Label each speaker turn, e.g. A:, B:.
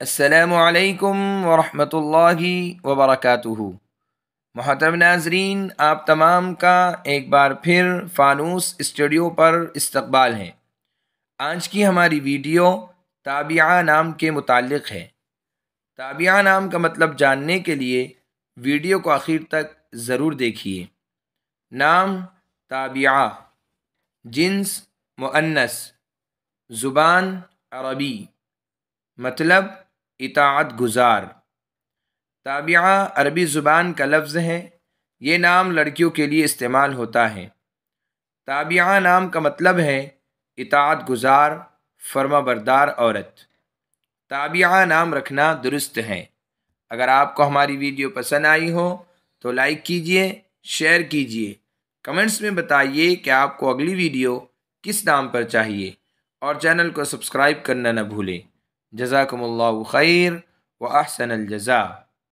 A: السلام علیکم ورحمۃ اللہ وبرکاتہ۔ محترم ناظرین، آپ تمام کا ایک بار پھر فانوس اسٹوڈیو پر استقبال ہے۔ آج کی ہماری ویڈیو تابعہ نام کے متعلق ہے۔ تابعہ نام کا مطلب جاننے کے لیے ویڈیو کو آخر تک ضرور دیکھیے۔ نام تابعہ، جنس مؤنث، زبان عربی، مطلب اطاعت گزار۔ تابعہ عربی زبان کا لفظ ہے۔ یہ نام لڑکیوں کے لیے استعمال ہوتا ہے۔ تابعہ نام کا مطلب ہے اطاعت گزار، فرما بردار عورت۔ تابعہ نام رکھنا درست ہے۔ اگر آپ کو ہماری ویڈیو پسند آئی ہو تو لائک کیجئے، شیئر کیجئے، کمنٹس میں بتائیے کہ آپ کو اگلی ویڈیو کس نام پر چاہیے، اور چینل کو سبسکرائب کرنا نہ بھولیں۔ جزاکم اللہ خیر و احسن الجزاء۔